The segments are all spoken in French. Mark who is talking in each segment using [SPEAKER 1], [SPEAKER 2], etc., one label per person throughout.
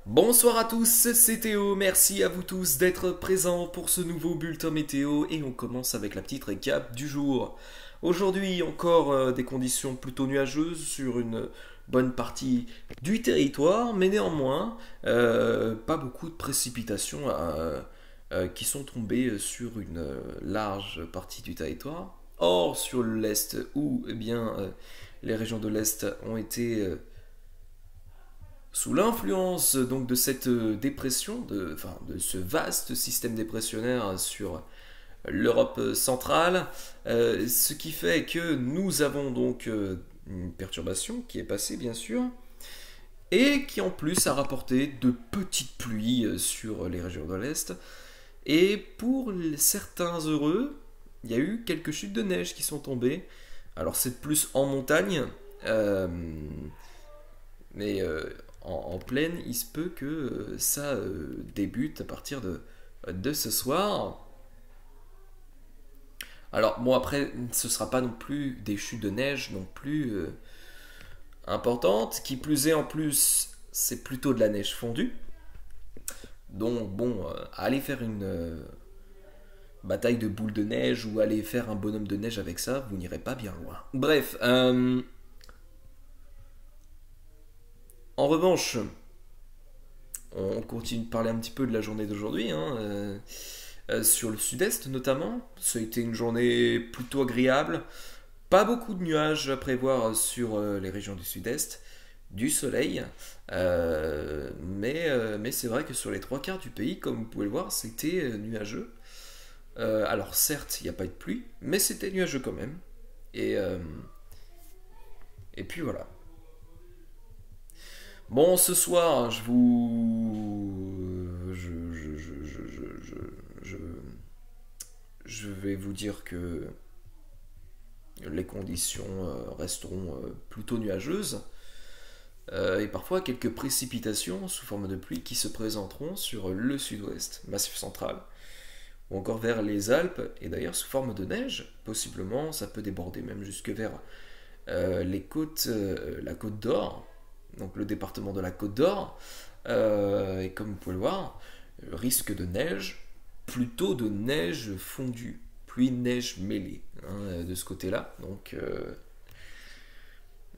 [SPEAKER 1] Bonsoir à tous, c'est Théo, merci à vous tous d'être présents pour ce nouveau bulletin météo et on commence avec la petite récap du jour. Aujourd'hui encore des conditions plutôt nuageuses sur une bonne partie du territoire, mais néanmoins pas beaucoup de précipitations qui sont tombées sur une large partie du territoire. Or sur l'est où les régions de l'est ont été sous l'influence donc de cette dépression, de ce vaste système dépressionnaire sur l'Europe centrale, ce qui fait que nous avons donc une perturbation qui est passée bien sûr, et qui en plus a rapporté de petites pluies sur les régions de l'Est. Et pour certains heureux, il y a eu quelques chutes de neige qui sont tombées. Alors c'est plus en montagne, euh, mais en plaine, il se peut que ça débute à partir de ce soir. Alors bon après, ce sera pas non plus des chutes de neige non plus importantes. Qui plus est en plus, c'est plutôt de la neige fondue. Donc bon, aller faire une bataille de boules de neige ou aller faire un bonhomme de neige avec ça, vous n'irez pas bien loin. Bref, en revanche, on continue de parler un petit peu de la journée d'aujourd'hui, sur le sud-est notamment. Ça a été une journée plutôt agréable. Pas beaucoup de nuages à prévoir sur les régions du sud-est. Du soleil. Mais c'est vrai que sur les trois quarts du pays, comme vous pouvez le voir, c'était nuageux. Alors certes, il n'y a pas eu de pluie, mais c'était nuageux quand même. Et, euh, et puis voilà. Bon, ce soir, je vous... je- je vais vous dire que les conditions resteront plutôt nuageuses. Et parfois quelques précipitations sous forme de pluie qui se présenteront sur le sud-ouest, massif central, ou encore vers les Alpes, et d'ailleurs sous forme de neige. Possiblement, ça peut déborder même jusque vers les côtes, la Côte d'Or, donc le département de la Côte d'Or. Et comme vous pouvez le voir, risque de neige, plutôt de neige fondue, pluie-neige mêlée, de ce côté-là. Donc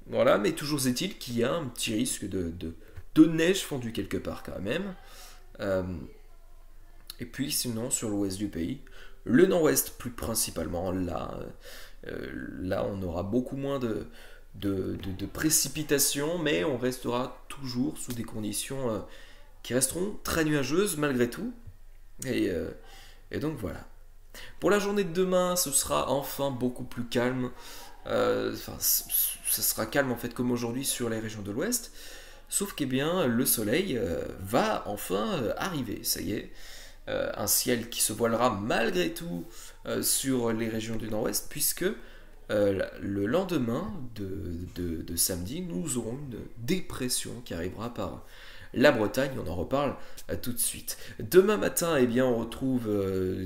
[SPEAKER 1] voilà, mais toujours est-il qu'il y a un petit risque de neige fondue quelque part quand même. Euh, et puis sinon, sur l'ouest du pays, le nord-ouest plus principalement, là on aura beaucoup moins de précipitations, mais on restera toujours sous des conditions qui resteront très nuageuses malgré tout. Et, euh, et donc voilà. Pour la journée de demain, ce sera enfin beaucoup plus calme. Ça sera calme en fait comme aujourd'hui sur les régions de l'Ouest, sauf que bien le soleil va enfin arriver. Ça y est, un ciel qui se voilera malgré tout sur les régions du Nord-Ouest, puisque le lendemain de samedi, nous aurons une dépression qui arrivera par la Bretagne, on en reparle tout de suite. Demain matin, eh bien, on retrouve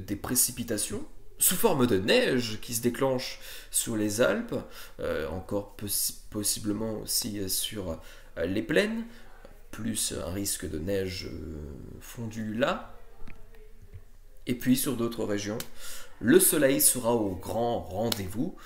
[SPEAKER 1] des précipitations sous forme de neige qui se déclenche sur les Alpes, encore possiblement aussi sur les plaines, plus un risque de neige fondue là. Et puis sur d'autres régions, le soleil sera au grand rendez-vous,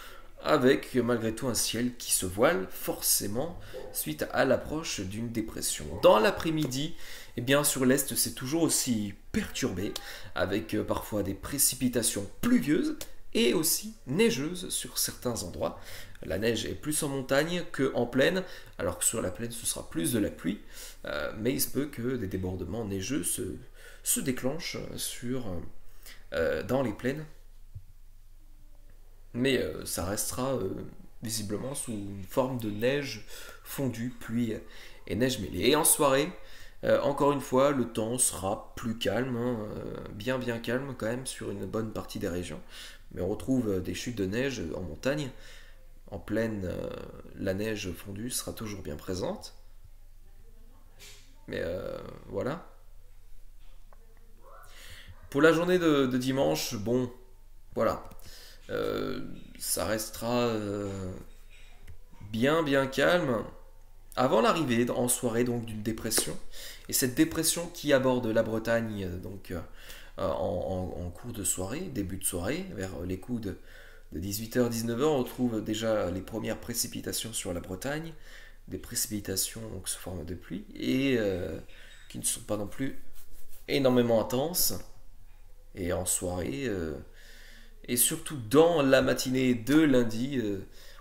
[SPEAKER 1] avec malgré tout un ciel qui se voile forcément suite à l'approche d'une dépression. Dans l'après-midi, eh bien sur l'est c'est toujours aussi perturbé, avec parfois des précipitations pluvieuses et aussi neigeuses sur certains endroits. La neige est plus en montagne qu'en plaine, alors que sur la plaine ce sera plus de la pluie, mais il se peut que des débordements neigeux se déclenchent dans les plaines, mais ça restera visiblement sous une forme de neige fondue, pluie et neige mêlée. Et en soirée, encore une fois, le temps sera plus calme, bien calme quand même sur une bonne partie des régions. Mais on retrouve des chutes de neige en montagne. En plaine, la neige fondue sera toujours bien présente. Mais voilà. Pour la journée de dimanche, bon, voilà. Ça restera bien calme. avant l'arrivée en soirée donc d'une dépression. Et cette dépression qui aborde la Bretagne en cours de soirée, début de soirée, vers les coups de 18h-19h, on retrouve déjà les premières précipitations sur la Bretagne, des précipitations donc, sous forme de pluie, et qui ne sont pas non plus énormément intenses. Et en soirée, et surtout dans la matinée de lundi,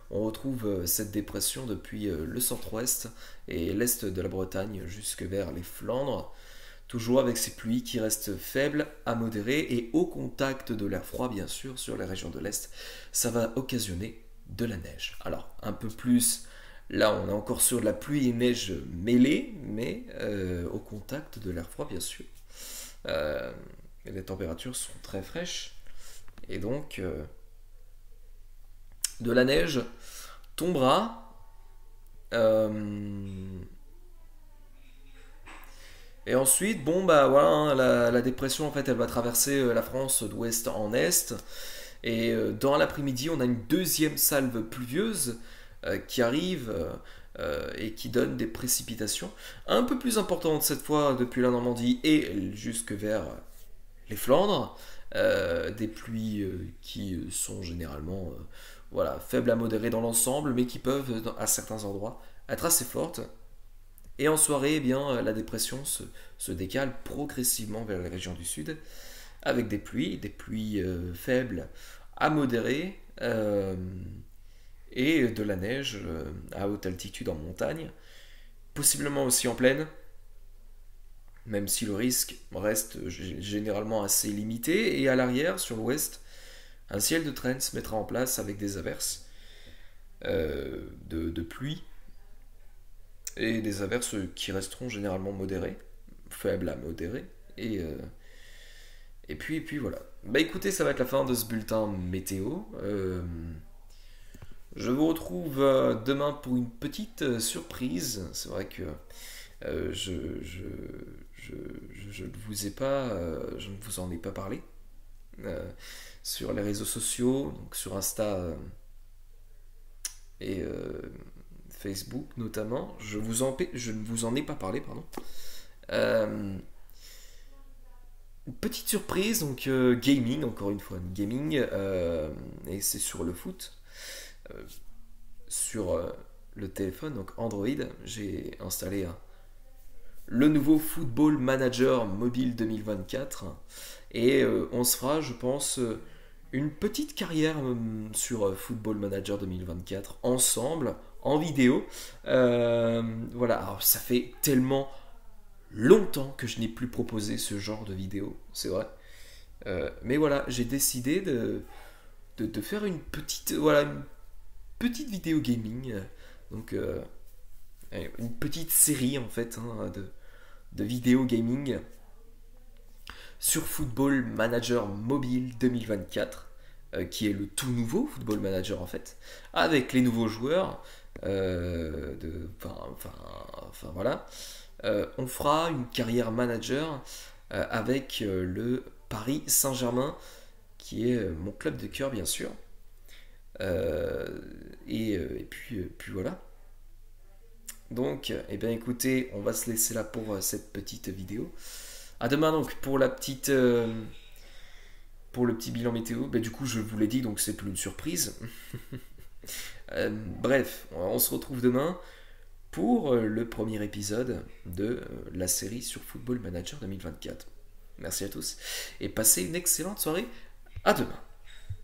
[SPEAKER 1] on retrouve cette dépression depuis le centre-ouest et l'est de la Bretagne jusque vers les Flandres, toujours avec ces pluies qui restent faibles à modérées et au contact de l'air froid bien sûr sur les régions de l'est, ça va occasionner de la neige. Alors un peu plus, là on est encore sur de la pluie et neige mêlée, mais au contact de l'air froid bien sûr. Euh, les températures sont très fraîches et donc de la neige tombera. Et ensuite, bon bah voilà, hein, la dépression en fait elle va traverser la France d'ouest en est. Et dans l'après-midi, on a une deuxième salve pluvieuse qui arrive et qui donne des précipitations un peu plus importantes cette fois depuis la Normandie et jusque vers les Flandres. Des pluies qui sont généralement voilà, faibles à modérées dans l'ensemble, mais qui peuvent à certains endroits être assez fortes. Et en soirée, eh bien, la dépression se décale progressivement vers les régions du sud, avec des pluies faibles à modérées, et de la neige à haute altitude en montagne, possiblement aussi en plaine, même si le risque reste généralement assez limité, et à l'arrière, sur l'ouest, un ciel de traîne se mettra en place avec des averses de pluie, et des averses qui resteront généralement modérées, faibles à modérées, et puis voilà. Bah écoutez, ça va être la fin de ce bulletin météo. Je vous retrouve demain pour une petite surprise. C'est vrai que je, je ne vous ai pas, je ne vous en ai pas parlé sur les réseaux sociaux, donc sur Insta et Facebook notamment. Je ne vous en ai pas parlé, pardon. Euh, une petite surprise, donc gaming, encore une fois, gaming, et c'est sur le foot. Euh, sur le téléphone, donc Android, j'ai installé le nouveau Football Manager Mobile 2024 et on se fera, je pense, une petite carrière sur Football Manager 2024 ensemble en vidéo. Voilà, alors ça fait tellement longtemps que je n'ai plus proposé ce genre de vidéo, c'est vrai. Mais voilà, j'ai décidé de faire une petite, voilà, une petite vidéo gaming. Donc, une petite série en fait hein, de vidéos gaming sur Football Manager Mobile 2024, qui est le tout nouveau Football Manager en fait, avec les nouveaux joueurs. Enfin voilà. On fera une carrière manager avec le Paris Saint-Germain, qui est mon club de cœur bien sûr. Puis voilà. Donc, eh bien écoutez, on va se laisser là pour cette petite vidéo. À demain donc pour pour le petit bilan météo. Ben, du coup, je vous l'ai dit, donc c'est plus une surprise. Bref, on se retrouve demain pour le premier épisode de la série sur Football Manager 2024. Merci à tous et passez une excellente soirée. À demain.